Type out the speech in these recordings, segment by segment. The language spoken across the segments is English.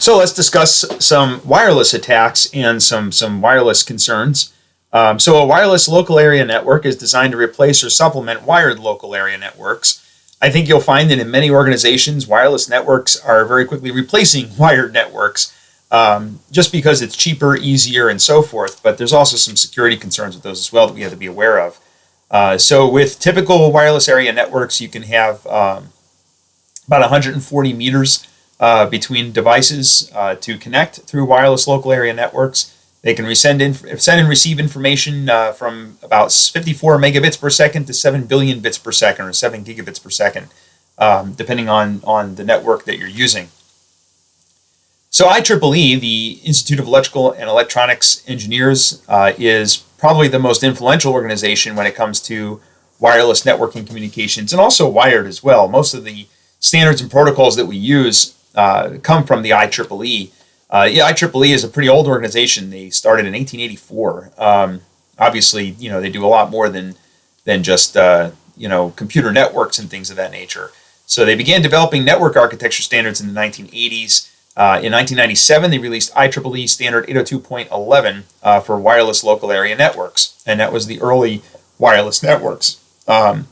So let's discuss some wireless attacks and some wireless concerns. So a wireless local area network is designed to replace or supplement wired local area networks. I think you'll find that in many organizations, wireless networks are very quickly replacing wired networks just because it's cheaper, easier, and so forth. But there's also some security concerns with those as well that we have to be aware of. So with typical wireless area networks, you can have about 140 meters between devices to connect through wireless local area networks. They can send and receive information from about 54 megabits per second to 7 billion bits per second, or 7 gigabits per second, depending on the network that you're using. So IEEE, the Institute of Electrical and Electronics Engineers, is probably the most influential organization when it comes to wireless networking communications, and also wired as well. Most of the standards and protocols that we use come from the IEEE. IEEE is a pretty old organization. They started in 1884. Obviously, they do a lot more than just computer networks and things of that nature. So they began developing network architecture standards in the 1980s. In 1997, they released IEEE standard 802.11 for wireless local area networks, and that was the early wireless networks. A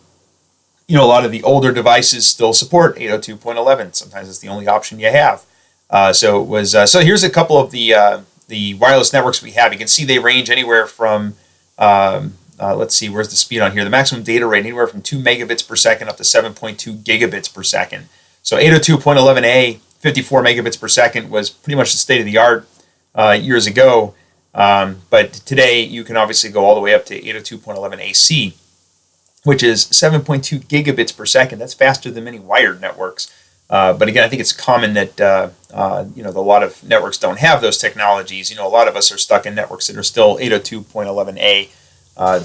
lot of the older devices still support 802.11. Sometimes it's the only option you have. So here's a couple of the wireless networks we have. You can see they range anywhere from, let's see, where's the speed on here? The maximum data rate anywhere from 2 megabits per second up to 7.2 gigabits per second. So 802.11a, 54 megabits per second, was pretty much the state of the art years ago. But today you can obviously go all the way up to 802.11ac, which is 7.2 gigabits per second. That's faster than many wired networks. But again, I think it's common that a lot of networks don't have those technologies. A lot of us are stuck in networks that are still 802.11a,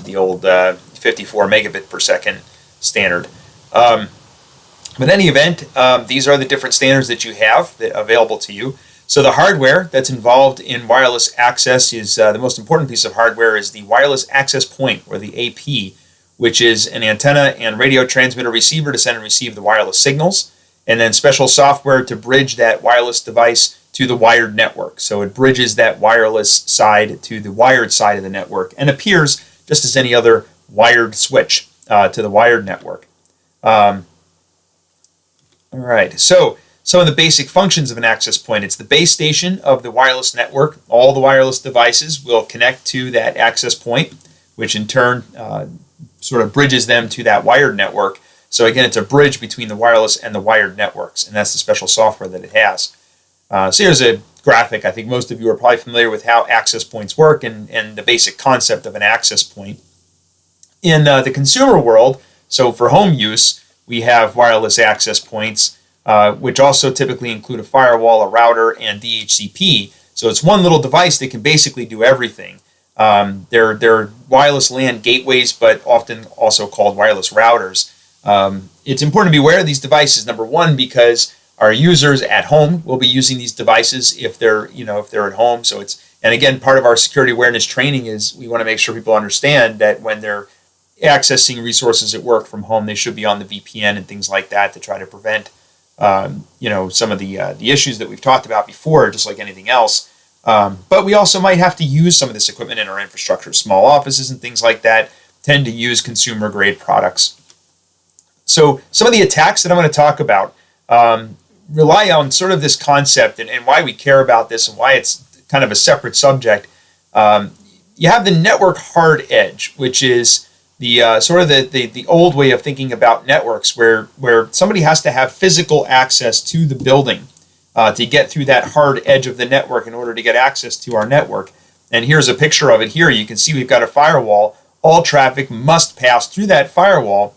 the old 54 megabit per second standard. But in any event, these are the different standards that you have available to you. So the hardware that's involved in wireless access is the most important piece of hardware is the wireless access point, or the AP, which is an antenna and radio transmitter receiver to send and receive the wireless signals, and then special software to bridge that wireless device to the wired network. So it bridges that wireless side to the wired side of the network and appears just as any other wired switch to the wired network. All right, so some of the basic functions of an access point. It's the base station of the wireless network. All the wireless devices will connect to that access point, which in turn sort of bridges them to that wired network. So again, it's a bridge between the wireless and the wired networks, and that's the special software that it has. So here's a graphic. I think most of you are probably familiar with how access points work and the basic concept of an access point. In the consumer world, so for home use, we have wireless access points, which also typically include a firewall, a router, and DHCP. So it's one little device that can basically do everything. They're wireless LAN gateways, but often also called wireless routers. It's important to be aware of these devices. Number one, because our users at home will be using these devices if they're at home. And again, part of our security awareness training is we want to make sure people understand that when they're accessing resources at work from home, they should be on the VPN and things like that to try to prevent, some of the issues that we've talked about before, just like anything else. But we also might have to use some of this equipment in our infrastructure. Small offices and things like that tend to use consumer-grade products. So some of the attacks that I'm going to talk about rely on sort of this concept and why we care about this and why it's kind of a separate subject. You have the network hard edge, which is the sort of the old way of thinking about networks, where somebody has to have physical access to the building to get through that hard edge of the network in order to get access to our network. And here's a picture of it here. You can see we've got a firewall. All traffic must pass through that firewall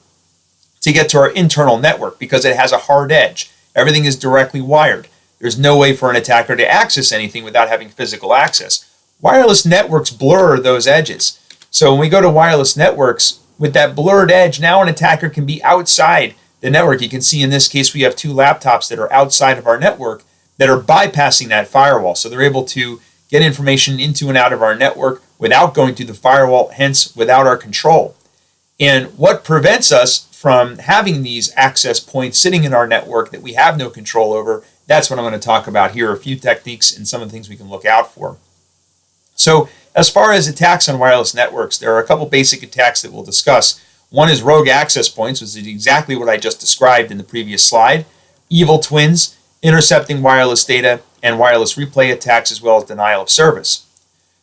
to get to our internal network because it has a hard edge. Everything is directly wired. There's no way for an attacker to access anything without having physical access. Wireless networks blur those edges. So when we go to wireless networks, with that blurred edge, now an attacker can be outside the network. You can see in this case we have two laptops that are outside of our network that are bypassing that firewall. So they're able to get information into and out of our network without going through the firewall, hence without our control. And what prevents us from having these access points sitting in our network that we have no control over That's what I'm going to talk about here, a few techniques and some of the things we can look out for. So as far as attacks on wireless networks, there are a couple basic attacks that we'll discuss. One is rogue access points, which is exactly what I just described in the previous slide. Evil twins, intercepting wireless data, and wireless replay attacks, as well as denial of service.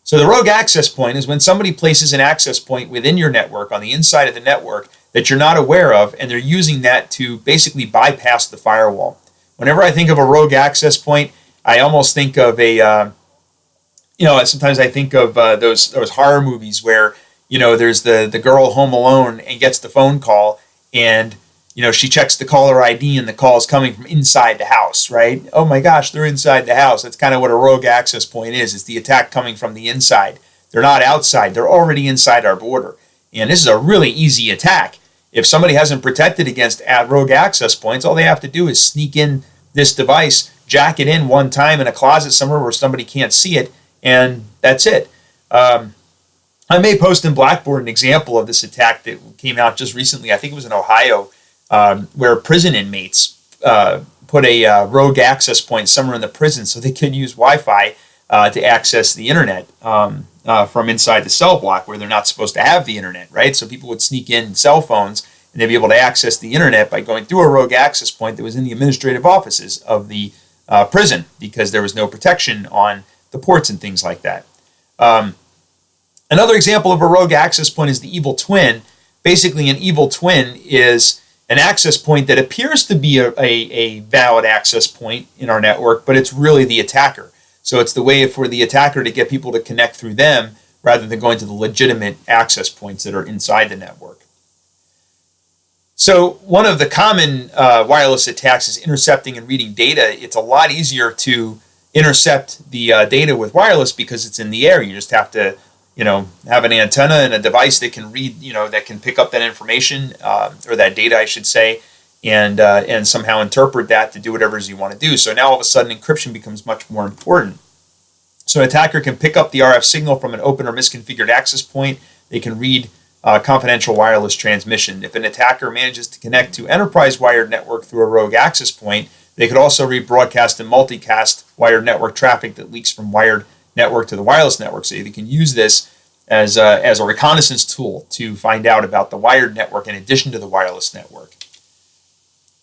So the rogue access point is when somebody places an access point within your network, on the inside of the network, that you're not aware of, and they're using that to basically bypass the firewall. Whenever I think of a rogue access point, I almost think of sometimes I think of those horror movies where, there's the girl home alone and gets the phone call, and, she checks the caller ID and the call is coming from inside the house, right? Oh my gosh, they're inside the house. That's kind of what a rogue access point is. It's the attack coming from the inside. They're not outside. They're already inside our border. And this is a really easy attack. If somebody hasn't protected against rogue access points, all they have to do is sneak in this device, jack it in one time in a closet somewhere where somebody can't see it, and that's it. I may post in Blackboard an example of this attack that came out just recently. I think it was in Ohio, where prison inmates put a rogue access point somewhere in the prison so they could use Wi-Fi to access the internet from inside the cell block where they're not supposed to have the internet, right? So people would sneak in cell phones and they'd be able to access the internet by going through a rogue access point that was in the administrative offices of the prison because there was no protection on the ports and things like that. Another example of a rogue access point is the evil twin. Basically, an evil twin is an access point that appears to be a valid access point in our network, but it's really the attacker. So it's the way for the attacker to get people to connect through them rather than going to the legitimate access points that are inside the network. So one of the common wireless attacks is intercepting and reading data. It's a lot easier to intercept the data with wireless because it's in the air. You just have to have an antenna and a device that can read, that can pick up that information or that data, I should say, and somehow interpret that to do whatever it is you want to do. So now all of a sudden encryption becomes much more important. So an attacker can pick up the RF signal from an open or misconfigured access point. They can read confidential wireless transmission. If an attacker manages to connect to enterprise wired network through a rogue access point, they could also read broadcast and multicast wired network traffic that leaks from wired network to the wireless network. So you can use this as a reconnaissance tool to find out about the wired network in addition to the wireless network.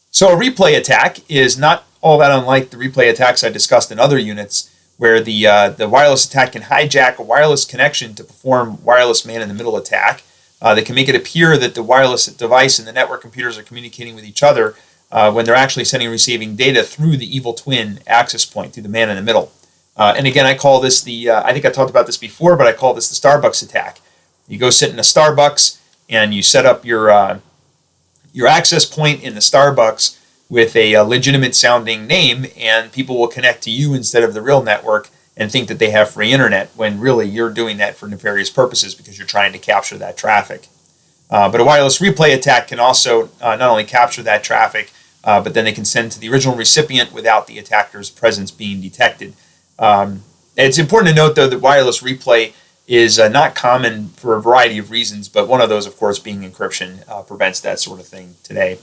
So a replay attack is not all that unlike the replay attacks I discussed in other units, where the wireless attack can hijack a wireless connection to perform wireless man-in-the-middle attack. They can make it appear that the wireless device and the network computers are communicating with each other when they're actually sending and receiving data through the evil twin access point, through the man-in-the-middle. And again, I call this I think I talked about this before, but I call this the Starbucks attack. You go sit in a Starbucks and you set up your access point in the Starbucks with a legitimate sounding name, and people will connect to you instead of the real network and think that they have free internet when really you're doing that for nefarious purposes because you're trying to capture that traffic. But a wireless replay attack can also not only capture that traffic, but then they can send to the original recipient without the attacker's presence being detected. It's important to note, though, that wireless replay is not common for a variety of reasons, but one of those, of course, being encryption prevents that sort of thing today.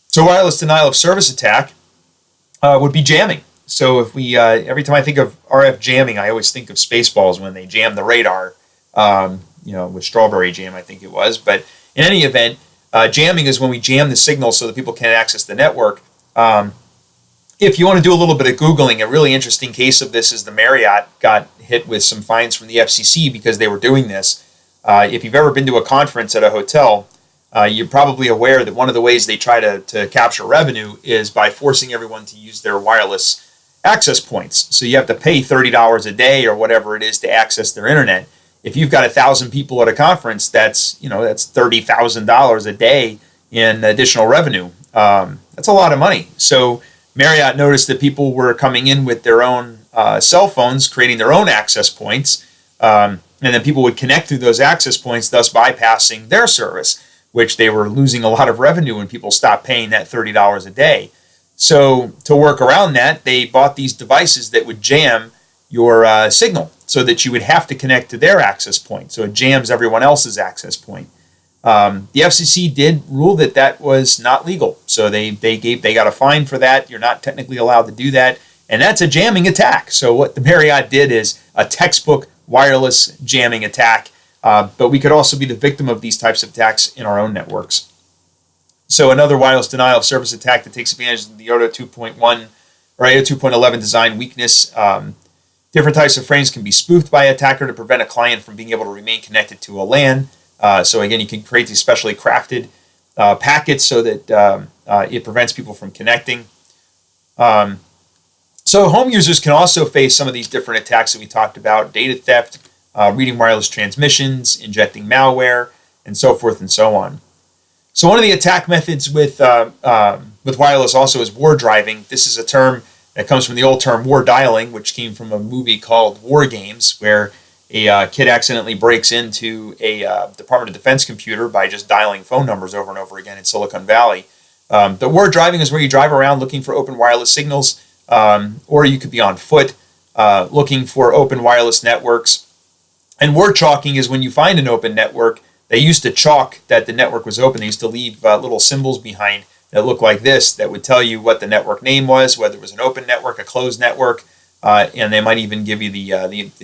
So wireless denial of service attack would be jamming. So if we, every time I think of RF jamming, I always think of Spaceballs when they jam the radar, with Strawberry Jam, I think it was. But in any event, jamming is when we jam the signal so that people can't access the network. If you want to do a little bit of Googling, a really interesting case of this is the Marriott got hit with some fines from the FCC because they were doing this. If you've ever been to a conference at a hotel, you're probably aware that one of the ways they try to capture revenue is by forcing everyone to use their wireless access points. So you have to pay $30 a day or whatever it is to access their internet. If you've got 1,000 people at a conference, that's $30,000 a day in additional revenue. That's a lot of money. So Marriott noticed that people were coming in with their own cell phones, creating their own access points, and then people would connect through those access points, thus bypassing their service, which they were losing a lot of revenue when people stopped paying that $30 a day. So to work around that, they bought these devices that would jam your signal so that you would have to connect to their access point. So it jams everyone else's access point. The FCC did rule that that was not legal, so they got a fine for that. You're not technically allowed to do that, and that's a jamming attack. So what the Marriott did is a textbook wireless jamming attack, but we could also be the victim of these types of attacks in our own networks. So another wireless denial of service attack that takes advantage of the 802.1 or 802.11 design weakness. Different types of frames can be spoofed by an attacker to prevent a client from being able to remain connected to a LAN. So again, you can create these specially crafted packets so that it prevents people from connecting. So home users can also face some of these different attacks that we talked about: data theft, reading wireless transmissions, injecting malware, and so forth and so on. So one of the attack methods with wireless also is war driving. This is a term that comes from the old term war dialing, which came from a movie called War Games, where a kid accidentally breaks into a Department of Defense computer by just dialing phone numbers over and over again in Silicon Valley. The war driving is where you drive around looking for open wireless signals, or you could be on foot looking for open wireless networks. And war chalking is when you find an open network. They used to chalk that the network was open. They used to leave little symbols behind that look like this that would tell you what the network name was, whether it was an open network, a closed network, and they might even give you the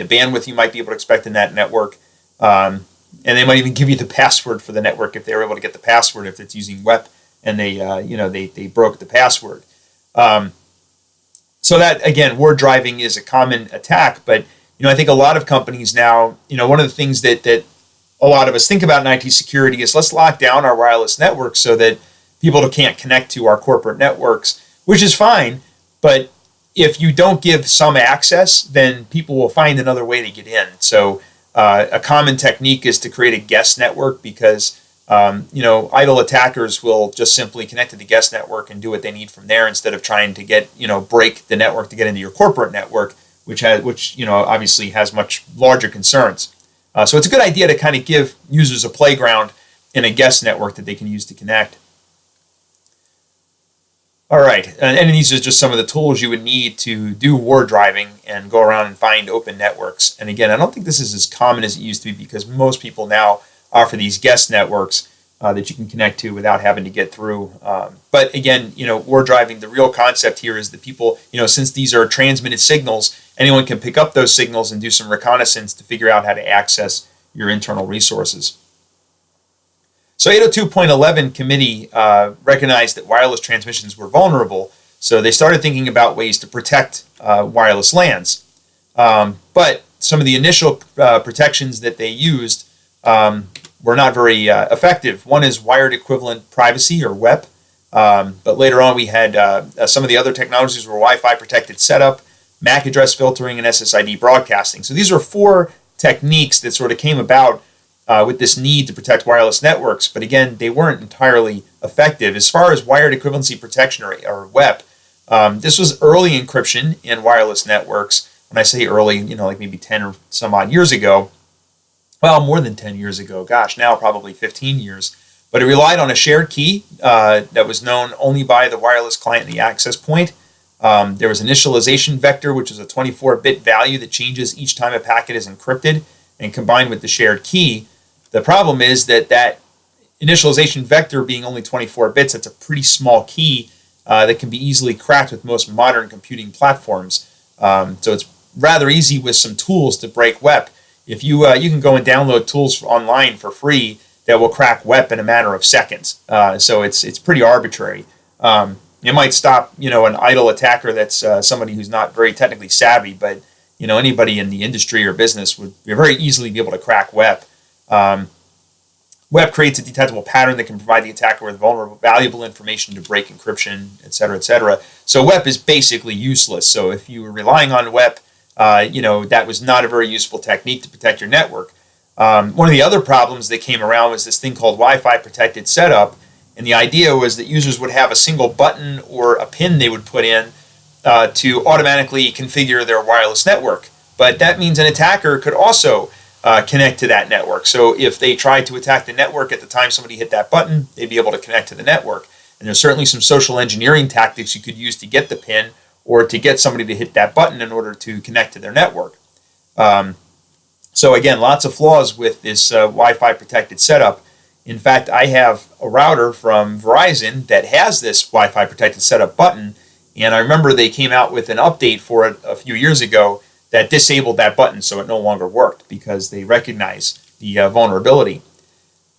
bandwidth you might be able to expect in that network. And they might even give you the password for the network if they were able to get the password, if it's using WEP and they broke the password. So that, again, war driving is a common attack, but I think a lot of companies now, one of the things that a lot of us think about in IT security is let's lock down our wireless networks so that people can't connect to our corporate networks, which is fine. But if you don't give some access, then people will find another way to get in. So a common technique is to create a guest network because, idle attackers will just simply connect to the guest network and do what they need from there instead of trying to break the network to get into your corporate network, which obviously has much larger concerns. So it's a good idea to kind of give users a playground in a guest network that they can use to connect. All right, and these are just some of the tools you would need to do war driving and go around and find open networks. And again, I don't think this is as common as it used to be because most people now offer these guest networks that you can connect to without having to get through. But again, war driving, the real concept here is that people, since these are transmitted signals, anyone can pick up those signals and do some reconnaissance to figure out how to access your internal resources. So 802.11 committee recognized that wireless transmissions were vulnerable, so they started thinking about ways to protect wireless LANs. But some of the initial protections that they used were not very effective. One is wired equivalent privacy, or WEP. But later on, we had some of the other technologies were Wi-Fi protected setup, MAC address filtering, and SSID broadcasting. So these are 4 techniques that sort of came about with this need to protect wireless networks. But again, they weren't entirely effective. As far as wired equivalency protection, or WEP, this was early encryption in wireless networks. When I say early, like maybe 10 or some odd years ago. Well, more than 10 years ago. Gosh, now probably 15 years. But it relied on a shared key that was known only by the wireless client and the access point. There was initialization vector, which is a 24-bit value that changes each time a packet is encrypted and combined with the shared key. The problem is that initialization vector being only 24 bits, that's a pretty small key that can be easily cracked with most modern computing platforms. So it's rather easy with some tools to break WEP. If you can go and download tools online for free that will crack WEP in a matter of seconds. So it's pretty arbitrary. It might stop an idle attacker that's somebody who's not very technically savvy, but anybody in the industry or business would very easily be able to crack WEP. WEP creates a detectable pattern that can provide the attacker with valuable information to break encryption, et cetera, et cetera. So WEP is basically useless. So if you were relying on WEP, that was not a very useful technique to protect your network. One of the other problems that came around was this thing called Wi-Fi protected setup. And the idea was that users would have a single button or a pin they would put in to automatically configure their wireless network. But that means an attacker could also connect to that network. So if they tried to attack the network at the time somebody hit that button, they'd be able to connect to the network. And there's certainly some social engineering tactics you could use to get the pin or to get somebody to hit that button in order to connect to their network. So again, lots of flaws with this Wi-Fi protected setup. In fact, I have a router from Verizon that has this Wi-Fi protected setup button, and I remember they came out with an update for it a few years ago that disabled that button, so it no longer worked because they recognize the vulnerability.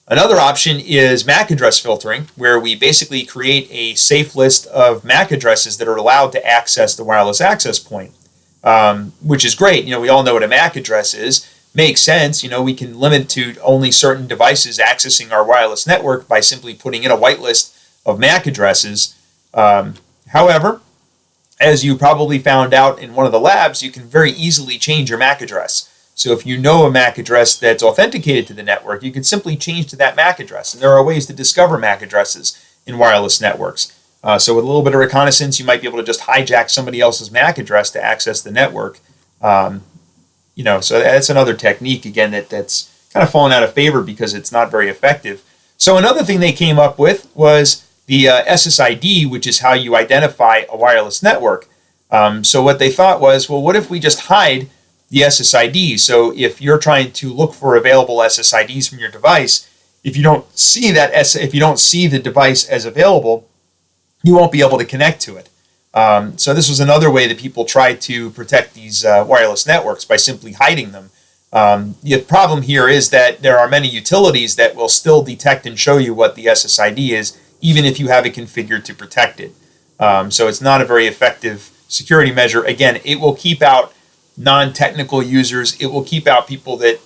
Another option is MAC address filtering, where we basically create a safe list of MAC addresses that are allowed to access the wireless access point, which is great. We all know what a MAC address is. Makes sense. We can limit to only certain devices accessing our wireless network by simply putting in a whitelist of MAC addresses. However, as you probably found out in one of the labs, you can very easily change your MAC address. So if you know a MAC address that's authenticated to the network, you can simply change to that MAC address. And there are ways to discover MAC addresses in wireless networks. So with a little bit of reconnaissance, you might be able to just hijack somebody else's MAC address to access the network. So that's another technique, again, that's kind of fallen out of favor because it's not very effective. So another thing they came up with was the SSID, which is how you identify a wireless network. So what they thought was, well, what if we just hide the SSID? So if you're trying to look for available SSIDs from your device, if you don't see the device as available, you won't be able to connect to it. So this was another way that people try to protect these wireless networks, by simply hiding them. The problem here is that there are many utilities that will still detect and show you what the SSID is, even if you have it configured to protect it. So it's not a very effective security measure. Again, it will keep out non-technical users. It will keep out people that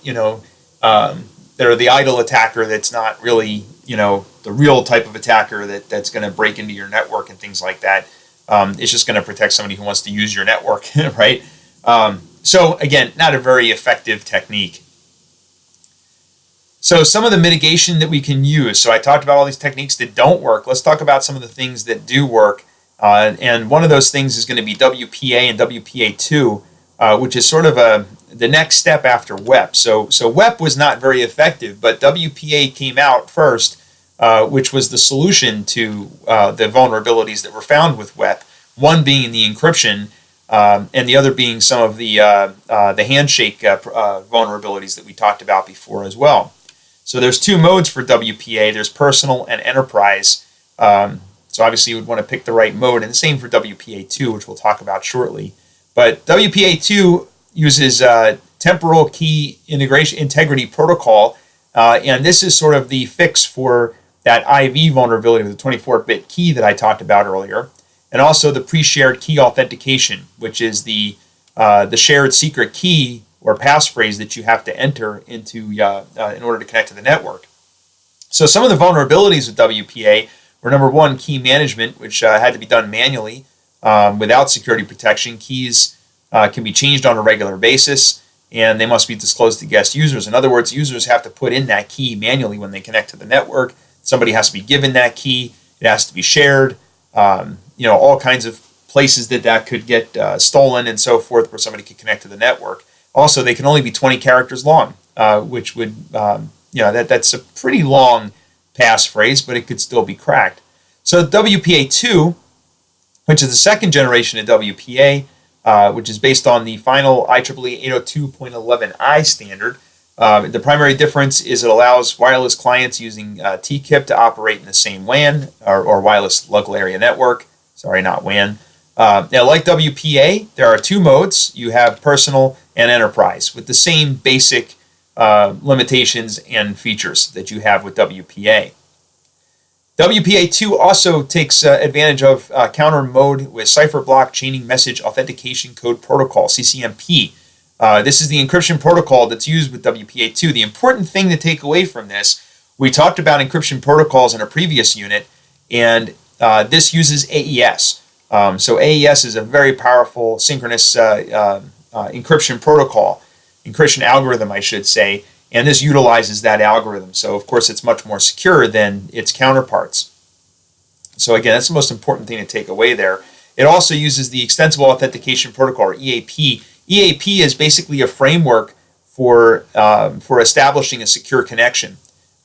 that are the idle attacker. That's not really the real type of attacker that's going to break into your network and things like that. It's just going to protect somebody who wants to use your network, right? So again, not a very effective technique. So some of the mitigation that we can use. So I talked about all these techniques that don't work. Let's talk about some of the things that do work. And one of those things is going to be WPA and WPA2, which is sort of the next step after WEP. So WEP was not very effective, but WPA came out first, which was the solution to the vulnerabilities that were found with WEP. One being the encryption, and the other being some of the handshake vulnerabilities that we talked about before as well. So there's two modes for WPA. There's personal and enterprise. So obviously you would want to pick the right mode, and the same for WPA2, which we'll talk about shortly. But WPA2 uses temporal key integrity protocol, and this is sort of the fix for that IV vulnerability with the 24-bit key that I talked about earlier, and also the pre-shared key authentication, which is the shared secret key or passphrase that you have to enter into in order to connect to the network. So some of the vulnerabilities with WPA were, number one, key management, which had to be done manually without security protection. Keys can be changed on a regular basis, and they must be disclosed to guest users. In other words, users have to put in that key manually when they connect to the network. Somebody has to be given that key. It has to be shared. All kinds of places that could get stolen and so forth, where somebody could connect to the network. Also, they can only be 20 characters long, which would, that's a pretty long passphrase, but it could still be cracked. So WPA2, which is the second generation of WPA, which is based on the final IEEE 802.11i standard. The primary difference is it allows wireless clients using TKIP to operate in the same WAN or wireless local area network. Sorry, not WAN. Now, like WPA, there are two modes. You have personal and enterprise with the same basic limitations and features that you have with WPA. WPA2 also takes advantage of counter mode with cipher block chaining message authentication code protocol, CCMP. This is the encryption protocol that's used with WPA2. The important thing to take away from this, we talked about encryption protocols in a previous unit, and this uses AES. So AES is a very powerful synchronous encryption protocol, encryption algorithm, I should say, and this utilizes that algorithm. So, of course, it's much more secure than its counterparts. So, again, that's the most important thing to take away there. It also uses the Extensible Authentication Protocol, or EAP. EAP is basically a framework for establishing a secure connection.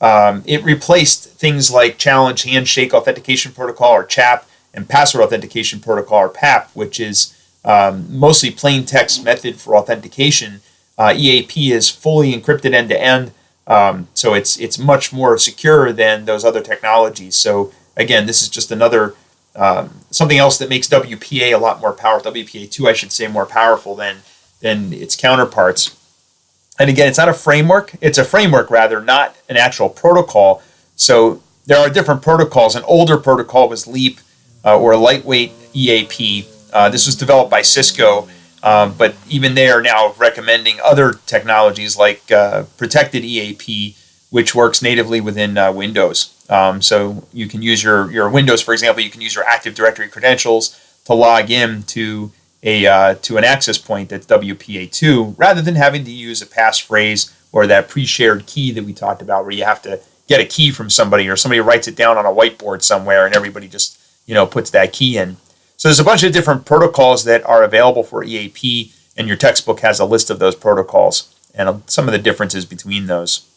It replaced things like Challenge Handshake Authentication Protocol, or CHAP, and Password Authentication Protocol, or PAP, which is mostly plain text method for authentication. EAP is fully encrypted end-to-end, So it's much more secure than those other technologies. So again, this is just another something else that makes WPA a lot more powerful. WPA2, I should say, more powerful than its counterparts. And again, it's not a framework. It's a framework rather, not an actual protocol. So there are different protocols. An older protocol was LEAP or lightweight EAP. This was developed by Cisco, but even they are now recommending other technologies like protected EAP, which works natively within Windows. So you can use your Windows, for example, you can use your Active Directory credentials to log in to an access point that's WPA2, rather than having to use a passphrase or that pre-shared key that we talked about, where you have to get a key from somebody, or somebody writes it down on a whiteboard somewhere and everybody just puts that key in. So there's a bunch of different protocols that are available for EAP, and your textbook has a list of those protocols and some of the differences between those.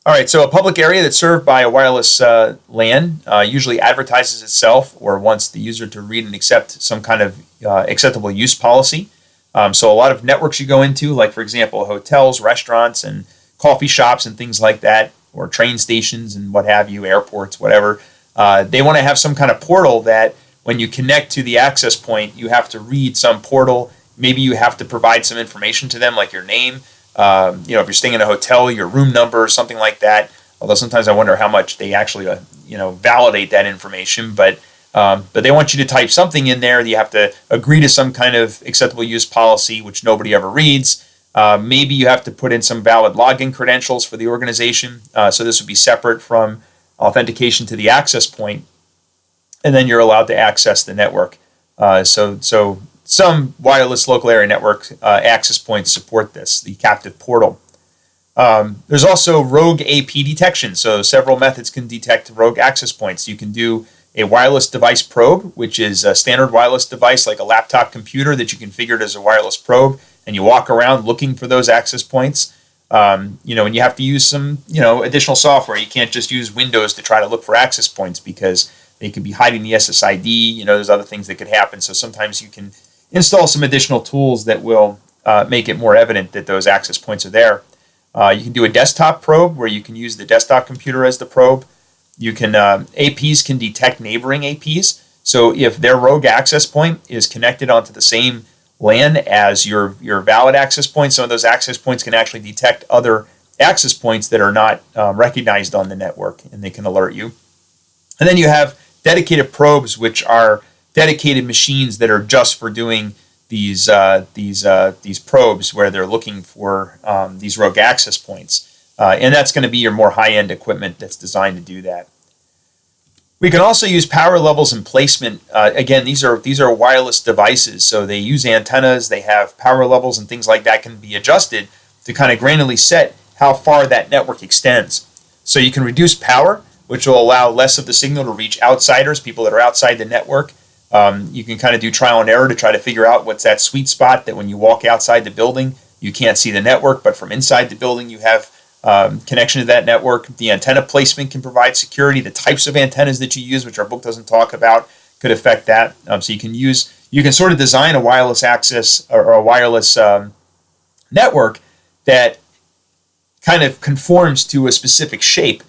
All right, so a public area that's served by a wireless LAN usually advertises itself or wants the user to read and accept some kind of acceptable use policy. So a lot of networks you go into, like for example, hotels, restaurants, and coffee shops and things like that, or train stations and what have you, airports, whatever, they want to have some kind of portal that when you connect to the access point, you have to read some portal. Maybe you have to provide some information to them, like your name. If you're staying in a hotel, your room number or something like that. Although sometimes I wonder how much they actually, validate that information. But they want you to type something in there. You have to agree to some kind of acceptable use policy, which nobody ever reads. Maybe you have to put in some valid login credentials for the organization. So this would be separate from authentication to the access point, and then you're allowed to access the network. So some wireless local area network access points support this, the captive portal. There's also rogue AP detection. So several methods can detect rogue access points. You can do a wireless device probe, which is a standard wireless device like a laptop computer that you configured as a wireless probe, and you walk around looking for those access points. And you have to use some additional software. You can't just use Windows to try to look for access points because they could be hiding the SSID. There's other things that could happen. So sometimes you can install some additional tools that will make it more evident that those access points are there. You can do a desktop probe where you can use the desktop computer as the probe. You can APs can detect neighboring APs. So if their rogue access point is connected onto the same LAN as your valid access point, some of those access points can actually detect other access points that are not recognized on the network, and they can alert you. And then you have dedicated probes, which are dedicated machines that are just for doing these probes, where they're looking for these rogue access points, and that's going to be your more high-end equipment that's designed to do that. We can also use power levels and placement. Again, these are wireless devices, so they use antennas. They have power levels and things like that can be adjusted to kind of granularly set how far that network extends. So you can reduce power, which will allow less of the signal to reach outsiders, people that are outside the network. You can kind of do trial and error to try to figure out what's that sweet spot that when you walk outside the building, you can't see the network, but from inside the building, you have connection to that network. The antenna placement can provide security. The types of antennas that you use, which our book doesn't talk about, could affect that. So you can sort of design a wireless access or a wireless network that kind of conforms to a specific shape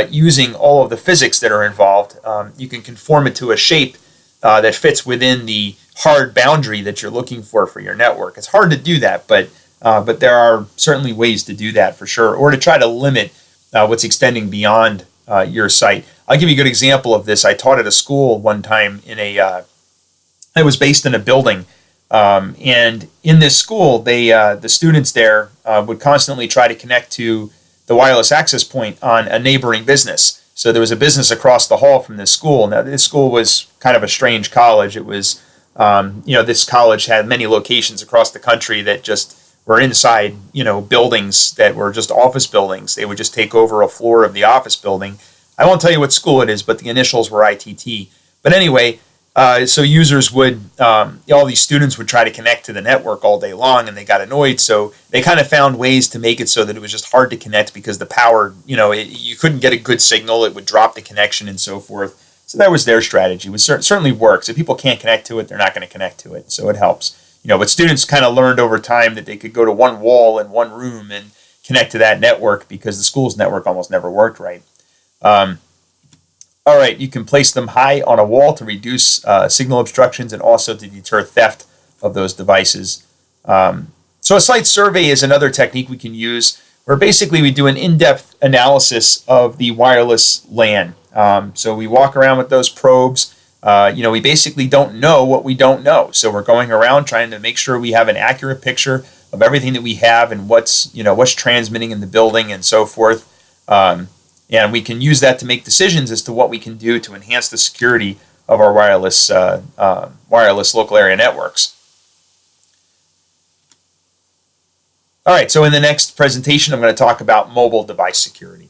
using all of the physics that are involved. You can conform it to a shape that fits within the hard boundary that you're looking for your network. It's hard to do that, but there are certainly ways to do that for sure, or to try to limit what's extending beyond your site. I'll give you a good example of this. I taught at a school one time it was based in a building, and in this school, the students there would constantly try to connect to the wireless access point on a neighboring business. So there was a business across the hall from this school. Now, this school was kind of a strange college. It was, this college had many locations across the country that just were inside, buildings that were just office buildings. They would just take over a floor of the office building. I won't tell you what school it is, but the initials were ITT. But anyway, so users would, all these students would try to connect to the network all day long, and they got annoyed. So they kind of found ways to make it so that it was just hard to connect because the power, you couldn't get a good signal. It would drop the connection and so forth. So that was their strategy. It certainly works. If people can't connect to it, they're not going to connect to it. So it helps. But students kind of learned over time that they could go to one wall in one room and connect to that network because the school's network almost never worked right. All right, you can place them high on a wall to reduce signal obstructions and also to deter theft of those devices. So a site survey is another technique we can use where basically we do an in-depth analysis of the wireless LAN. So we walk around with those probes. We basically don't know what we don't know. So we're going around trying to make sure we have an accurate picture of everything that we have and what's transmitting in the building and so forth. And we can use that to make decisions as to what we can do to enhance the security of our wireless local area networks. All right, so in the next presentation, I'm going to talk about mobile device security.